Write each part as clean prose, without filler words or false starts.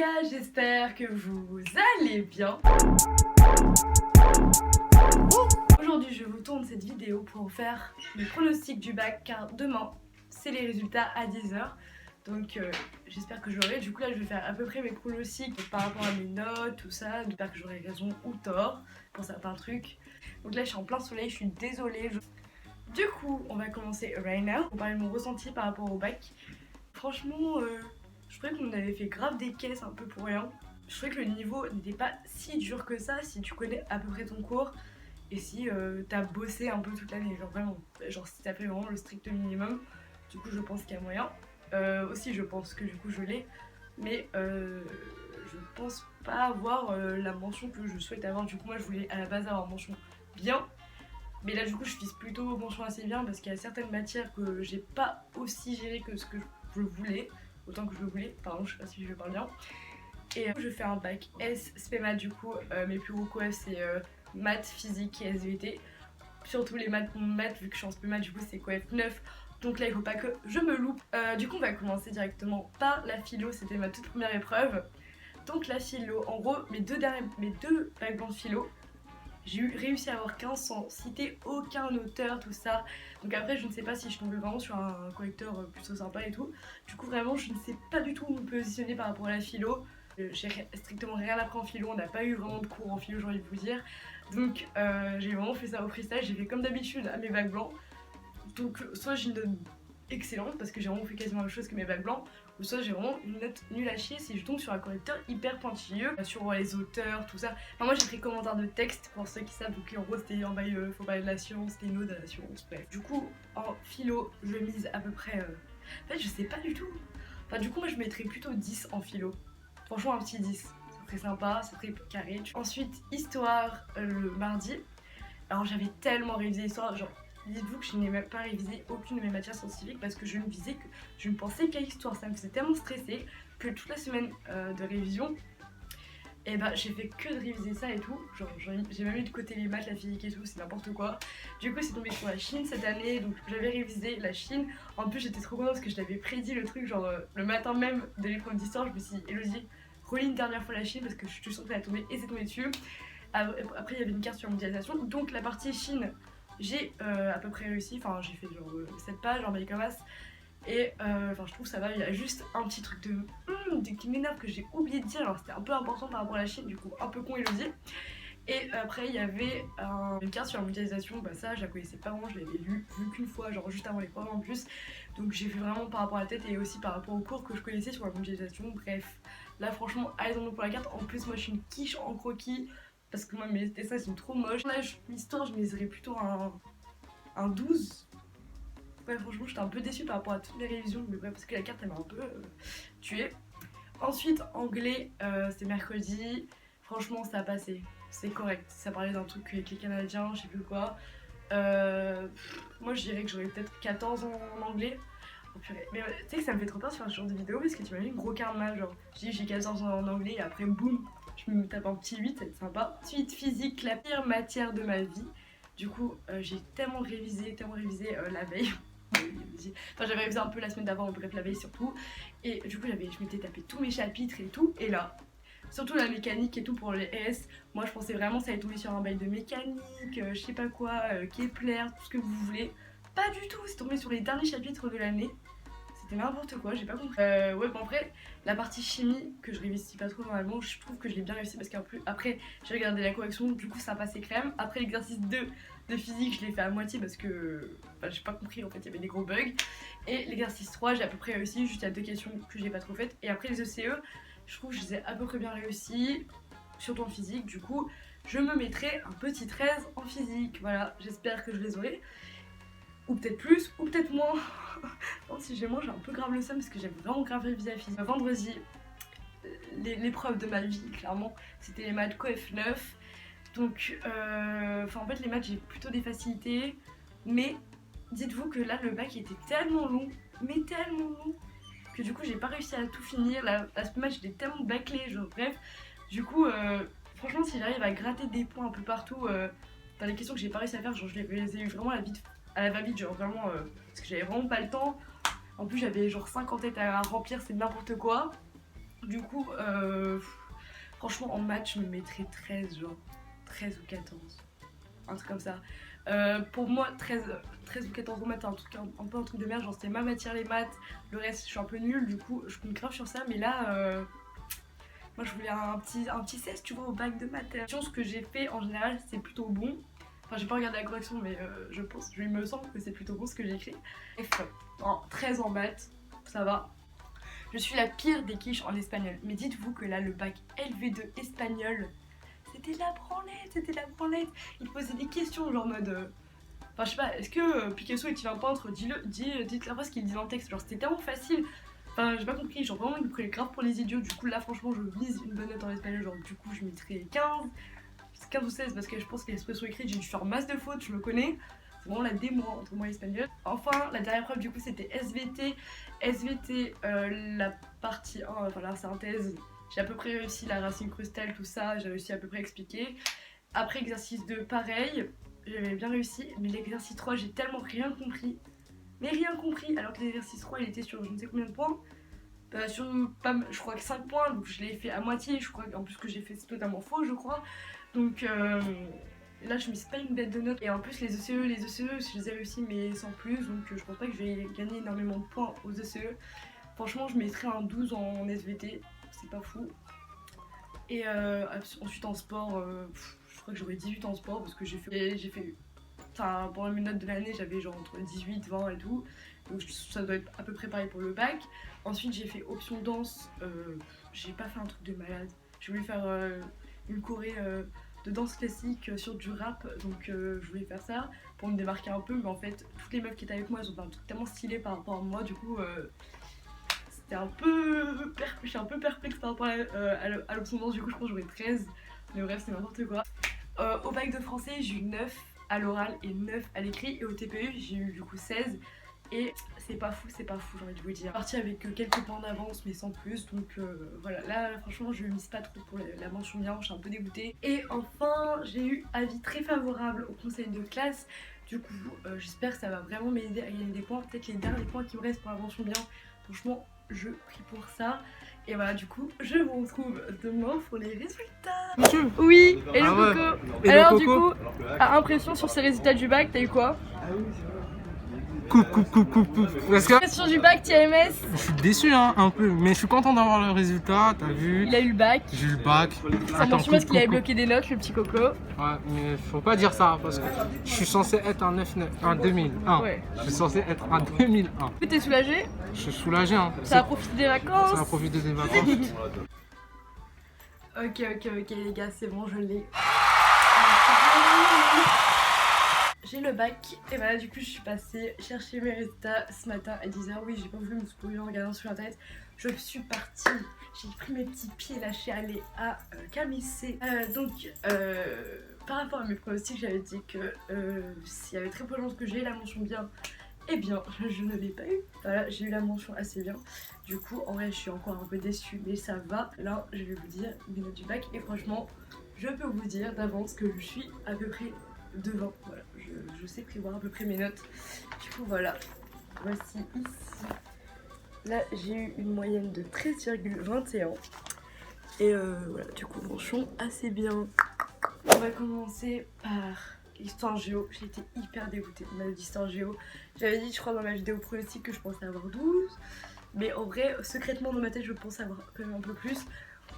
gars, j'espère que vous allez bien. Aujourd'hui je vous tourne cette vidéo pour vous faire le pronostic du bac car demain c'est les résultats à 10h. Donc j'espère que j'aurai, du coup là je vais faire à peu près mes pronostics par rapport à mes notes, tout ça. J'espère que j'aurai raison ou tort pour certains trucs. Donc là je suis en plein soleil, je suis désolée. Du coup on va commencer right now. On va parler de mon ressenti par rapport au bac. Franchement je trouvais qu'on avait fait grave des caisses un peu pour rien. Je trouvais que le niveau n'était pas si dur que ça si tu connais à peu près ton cours et si t'as bossé un peu toute l'année, genre vraiment, genre si t'as fait vraiment le strict minimum. Du coup je pense qu'il y a moyen. Aussi je pense que du coup je l'ai, mais je pense pas avoir la mention que je souhaite avoir. Du coup moi je voulais à la base avoir mention bien, mais là du coup je vise plutôt mention assez bien parce qu'il y a certaines matières que j'ai pas aussi géré que ce que je voulais, autant que je le voulais, pardon je sais pas si je parle bien. Et je fais un bac S spé maths, du coup mes plus gros coefs c'est maths, physique et SVT. Surtout les maths, vu que je suis en spé maths, du coup c'est coef 9. Donc là il faut pas que je me loupe. Du coup on va commencer directement par la philo, c'était ma toute première épreuve. Donc la philo, en gros mes deux bacs blancs de philo, j'ai réussi à avoir 15 sans citer aucun auteur, tout ça. Donc après je ne sais pas si je tombe vraiment sur un correcteur plutôt sympa et tout. Du coup vraiment je ne sais pas du tout où me positionner par rapport à la philo. J'ai strictement rien appris en philo, on n'a pas eu vraiment de cours en philo, j'ai envie de vous dire. Donc j'ai vraiment fait ça au freestyle, j'ai fait comme d'habitude à mes bacs blancs. Donc soit j'ai une note excellente parce que j'ai vraiment fait quasiment la même chose que mes bacs blancs, ou soit j'ai vraiment une note nulle à chier si je tombe sur un correcteur hyper pointilleux sur les auteurs, tout ça. Enfin moi j'ai pris commentaire de texte pour ceux qui savent, donc en gros c'était en bail, faut parler de la science, c'était une ode à la science, bref. Du coup en philo je mise à peu près, en fait je sais pas du tout. Enfin du coup moi je mettrais plutôt 10 en philo. Franchement un petit 10, ça serait sympa, ça serait carré. Ensuite histoire le mardi. Alors j'avais tellement révisé l'histoire, genre dites-vous que je n'ai même pas révisé aucune de mes matières scientifiques parce que je ne pensais qu'à l'histoire. Ça me faisait tellement stresser que toute la semaine de révision, et bah j'ai fait que de réviser ça et tout. Genre j'ai même mis de côté les maths, la physique et tout, c'est n'importe quoi. Du coup c'est tombé sur la Chine cette année, donc j'avais révisé la Chine. En plus j'étais trop contente parce que je t'avais prédit le truc, genre le matin même de l'épreuve d'histoire, je me suis dit Elodie, relis une dernière fois la Chine parce que je suis sûre que ça va tomber, et c'est tombé dessus. Après il y avait une carte sur la mondialisation, donc la partie Chine j'ai à peu près réussi, enfin j'ai fait genre 7 pages en Baïkomas. Et enfin je trouve ça va, il y a juste un petit truc qui m'énerve que j'ai oublié de dire, alors c'était un peu important par rapport à la Chine, du coup un peu con Elodie. Et après il y avait une carte sur la mondialisation, bah ça je la connaissais pas vraiment, je l'avais vu qu'une fois, genre juste avant l'épreuve en plus. Donc j'ai fait vraiment par rapport à la tête et aussi par rapport aux cours que je connaissais sur la mondialisation, bref. Là franchement, allez dans pour la carte, en plus moi je suis une quiche en croquis. Parce que moi mes dessins sont trop moches. Là l'histoire je miserais plutôt un 12. Ouais franchement j'étais un peu déçue par rapport à toutes les révisions. Mais ouais parce que la carte elle m'a un peu tuée. Ensuite anglais c'est mercredi. Franchement ça a passé. C'est correct. Ça parlait d'un truc avec les Canadiens, je sais plus quoi. Moi je dirais que j'aurais peut-être 14 en anglais. Oh purée. Mais tu sais que ça me fait trop peur sur ce genre de vidéo parce que tu m'imagines gros karma, genre je dis j'ai 14 ans en anglais et après boum je me tape un petit 8, ça va être sympa. Ensuite physique, la pire matière de ma vie. Du coup j'ai tellement révisé la veille. Enfin j'avais révisé un peu la semaine d'avant, bref la veille surtout. Et du coup je m'étais tapé tous mes chapitres et tout. Et là, surtout la mécanique et tout pour les S, moi je pensais vraiment ça allait tomber sur un bail de mécanique, je sais pas quoi, Kepler, tout ce que vous voulez. Pas du tout, c'est tombé sur les derniers chapitres de l'année. C'était n'importe quoi, j'ai pas compris. Ouais, bon après, la partie chimie que je réussis pas trop normalement, je trouve que je l'ai bien réussi parce qu'après j'ai regardé la correction, du coup ça passait crème. Après l'exercice 2 de physique, je l'ai fait à moitié parce que j'ai pas compris, en fait il y avait des gros bugs. Et l'exercice 3, j'ai à peu près réussi, juste il y a 2 questions que j'ai pas trop faites. Et après les ECE, je trouve que je les ai à peu près bien réussi, surtout en physique. Du coup, je me mettrai un petit 13 en physique. Voilà, j'espère que je les aurai. Ou peut-être plus, ou peut-être moins. Non, si j'ai moins, j'ai un peu grave le seum parce que j'avais vraiment grave révisé la physique. Vendredi, l'épreuve de ma vie, clairement, c'était les maths coef 9. Donc, en fait, les maths, j'ai plutôt des facilités. Mais dites-vous que là, le bac était tellement long, mais tellement long, que du coup, j'ai pas réussi à tout finir. La maths, j'étais tellement bâclée, genre bref. Du coup, franchement, si j'arrive à gratter des points un peu partout dans les questions que j'ai pas réussi à faire, genre je les ai eu vraiment à la va-vite, genre vraiment, parce que j'avais vraiment pas le temps. En plus, j'avais genre 5 en tête à remplir, c'est n'importe quoi. Du coup, franchement, en maths, je me mettrais 13, genre 13 ou 14. Un truc comme ça. Pour moi, 13 ou 14 en maths, c'est un peu un truc de merde. Genre, c'était ma matière, les maths. Le reste, je suis un peu nulle. Du coup, je compte grave sur ça. Mais là, moi, je voulais un petit 16, tu vois, au bac de maths. Ce que j'ai fait, en général, c'est plutôt bon. Enfin, j'ai pas regardé la correction, mais il me semble que c'est plutôt bon ce que j'ai écrit. Bref, 13 en maths, ça va. Je suis la pire des quiches en espagnol. Mais dites-vous que là, le bac LV2 espagnol, c'était la branlette. Il posait des questions, genre en mode... Enfin, je sais pas, est-ce que Picasso est-il un peintre? Dites la phrase qu'il dit dans le texte. Genre, c'était tellement facile. Enfin, j'ai pas compris. Genre, vraiment, il me prenait grave pour les idiots. Du coup, là, franchement, je vise une bonne note en espagnol. Genre, du coup, je mettrais 15 ou 16 parce que je pense que l'expression écrite, j'ai dû faire masse de fautes, je me connais. C'est vraiment la démo entre moi et l'espagnol. Enfin, la dernière preuve du coup c'était SVT. SVT, la partie 1, enfin la synthèse, j'ai à peu près réussi la racine crustale, tout ça, j'ai réussi à peu près à expliquer. Après exercice 2, pareil, j'avais bien réussi, mais l'exercice 3, j'ai tellement rien compris. Mais rien compris, alors que l'exercice 3, il était sur je ne sais combien de points. Je crois que 5 points, donc je l'ai fait à moitié, je crois en plus que j'ai fait c'est totalement faux, je crois. Donc là je mise pas une bête de notes. Et en plus les ECE, je les ai réussi mais sans plus. Donc je pense pas que je vais gagner énormément de points aux ECE. Franchement je mettrais un 12 en SVT, c'est pas fou. Et ensuite en sport, je crois que j'aurais 18 en sport parce que j'ai fait enfin pendant mes notes de l'année j'avais genre entre 18, 20 et tout. Donc ça doit être à peu près pareil pour le bac. Ensuite j'ai fait option danse, j'ai pas fait un truc de malade. Je voulais faire une choré de danse classique sur du rap, donc je voulais faire ça pour me démarquer un peu, mais en fait toutes les meufs qui étaient avec moi elles ont fait un truc tellement stylé par rapport à moi, du coup c'était je suis un peu perplexe par rapport à l'option danse, du coup je pense que j'aurais 13, mais bref c'est n'importe quoi. Au bac de français j'ai eu 9 à l'oral et 9 à l'écrit, et au TPE j'ai eu du coup 16. Et c'est pas fou, j'ai envie de vous dire. Parti avec quelques points d'avance, mais sans plus. Donc voilà, là franchement, je mise pas trop pour la mention bien, je suis un peu dégoûtée. Et enfin, j'ai eu avis très favorable au conseil de classe. Du coup, j'espère que ça va vraiment m'aider à gagner des points. Peut-être les derniers points qui me restent pour la mention bien. Franchement, je prie pour ça. Et voilà, du coup, je vous retrouve demain pour les résultats. Monsieur. Oui, et le Ah ouais. coco. Et alors le du coco coup, à impression sur ces résultats du bac, t'as eu quoi? Coupe. Parce que Question du bac, TMS. je suis déçu hein, un peu, mais je suis content d'avoir le résultat, t'as vu. Il a eu le bac. J'ai eu le bac. Ça mentionne parce qu'il avait bloqué des notes, le petit coco. Ouais, mais faut pas dire ça parce que je suis censé être un 9, un 2001. Ouais. Je suis censé être un 2001. T'es soulagé? Je suis soulagé hein. Ça a profité des vacances? Ça a profité des vacances. Ok les gars, c'est bon, je l'ai. J'ai le bac et voilà, du coup je suis passée chercher mes résultats ce matin à 10h. Oui, j'ai pas voulu me spoiler en regardant sur internet. Je suis partie, j'ai pris mes petits pieds là, je suis allée à Camissé. Par rapport à mes pronostics, j'avais dit que s'il y avait très peu de chances que j'ai la mention bien, eh bien je ne l'ai pas eu. Voilà, j'ai eu la mention assez bien. Du coup, en vrai, je suis encore un peu déçue, mais ça va. Là, je vais vous dire mes notes du bac et franchement, je peux vous dire d'avance que je suis à peu près devant. Voilà, je sais prévoir à peu près mes notes. Du coup, voilà. Voici ici. Là, j'ai eu une moyenne de 13,21. Et voilà, du coup, mention assez bien. On va commencer par l'histoire géo. J'ai été hyper dégoûtée de ma l'histoire géo. J'avais dit, je crois, dans ma vidéo pronostic que je pensais avoir 12. Mais en vrai, secrètement dans ma tête, je pensais avoir quand même un peu plus.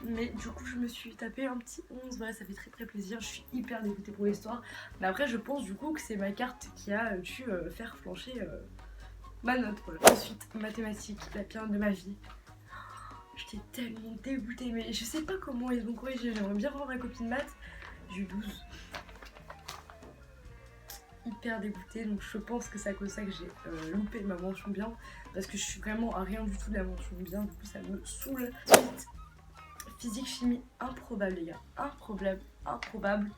Mais du coup, je me suis tapé un petit 11. Voilà, ça fait très plaisir. Je suis hyper dégoûtée pour l'histoire. Mais après, je pense du coup que c'est ma carte qui a dû faire flancher ma note. Voilà. Ensuite, mathématiques, la pire de ma vie. J'étais tellement dégoûtée. Mais je sais pas comment ils ont corrigé. J'aimerais bien voir ma copie de maths. J'ai eu 12. Hyper dégoûtée, donc je pense que c'est à cause de ça que j'ai loupé ma mention bien, parce que je suis vraiment à rien du tout de la mention bien, du coup ça me saoule. Ensuite, physique chimie, improbable les gars, improbable.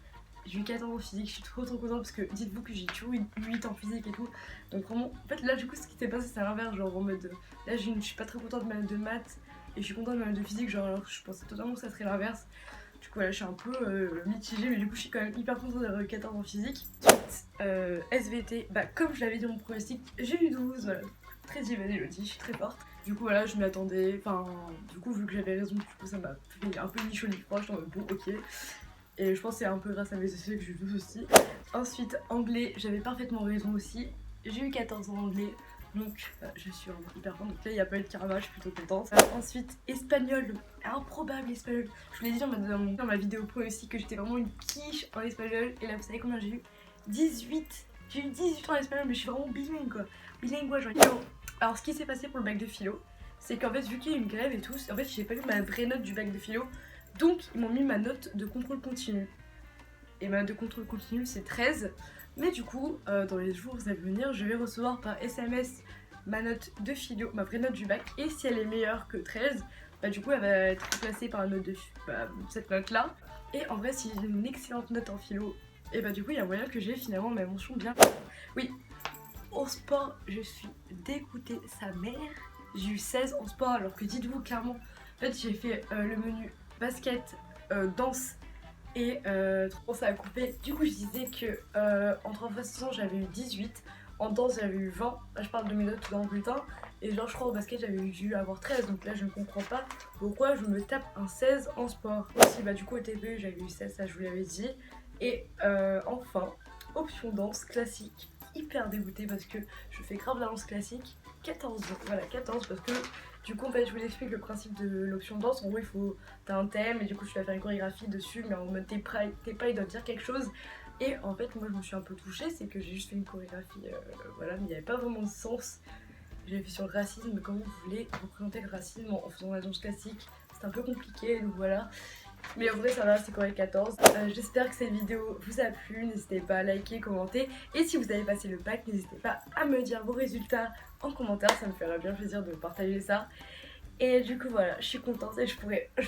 J'ai eu 14 en physique, je suis trop contente parce que dites-vous que j'ai toujours eu 8 en physique et tout, donc vraiment, en fait là du coup ce qui s'est passé c'est l'inverse, genre en mode, là je suis pas très contente de ma note de maths et je suis contente de ma note de physique, genre alors que je pensais totalement que ça serait l'inverse. Du coup voilà, je suis un peu mitigée, mais du coup je suis quand même hyper contente d'avoir eu 14 en physique. Ensuite, SVT, bah comme je l'avais dit dans mon pronostic, j'ai eu 12, voilà. Très évadée Elodie, je suis très forte. Du coup voilà, je m'y attendais, enfin du coup vu que j'avais raison, du coup ça m'a fait un peu ni chaud ni froid, je suis en mode bon ok. Et je pense que c'est un peu grâce à mes essais que j'ai eu aussi. Ensuite anglais, j'avais parfaitement raison aussi, j'ai eu 14 en anglais. Donc je suis vraiment hyper contente, donc là il n'y a pas eu de karma, je suis plutôt contente. Ensuite espagnol, improbable espagnol. Je vous l'ai dit dans ma vidéo pro aussi que j'étais vraiment une quiche en espagnol. Et là vous savez combien j'ai eu? 18. J'ai eu 18 en espagnol, mais je suis vraiment bilingue quoi. Bilingue quoi, genre philo. Alors ce qui s'est passé pour le bac de philo, c'est qu'en fait vu qu'il y a eu une grève et tout, en fait j'ai pas eu ma vraie note du bac de philo. Donc ils m'ont mis ma note de contrôle continu. Et ma note de contrôle continu c'est 13. Mais du coup, dans les jours à venir, je vais recevoir par SMS ma note de philo, ma vraie note du bac. Et si elle est meilleure que 13, bah du coup elle va être remplacée par la note de cette note là. Et en vrai si j'ai une excellente note en philo, et bah du coup il y a moyen que j'ai finalement ma mention bien. Oui, au sport je suis dégoûtée sa mère. J'ai eu 16 en sport alors que dites-vous clairement, en fait j'ai fait le menu basket, danse et trop ça a coupé. Du coup je disais que en 3 j'avais eu 18, en danse j'avais eu 20, là je parle de mes notes dans le bulletin, et genre je crois au basket j'avais dû avoir 13, donc là je ne comprends pas pourquoi je me tape un 16 en sport. Aussi bah du coup au TPE j'avais eu 16, ça je vous l'avais dit, et enfin option danse classique, hyper dégoûtée parce que je fais grave la danse classique, 14, voilà 14 parce que du coup en fait je vous explique le principe de l'option danse. En gros il faut, t'as un thème et du coup tu vas faire une chorégraphie dessus, mais en mode tes pas ils doivent dire quelque chose. Et en fait moi je me suis un peu touchée, c'est que j'ai juste fait une chorégraphie, voilà, mais il n'y avait pas vraiment de sens. J'avais fait sur le racisme, comment vous voulez représenter le racisme en faisant la danse classique, c'est un peu compliqué, donc voilà. Mais en vrai ça va, c'est correct 14. J'espère que cette vidéo vous a plu, n'hésitez pas à liker, commenter. Et si vous avez passé le bac, n'hésitez pas à me dire vos résultats en commentaire, ça me ferait bien plaisir de partager ça. Et du coup voilà, je suis contente et je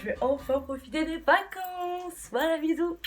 vais enfin profiter des vacances. Voilà, bisous.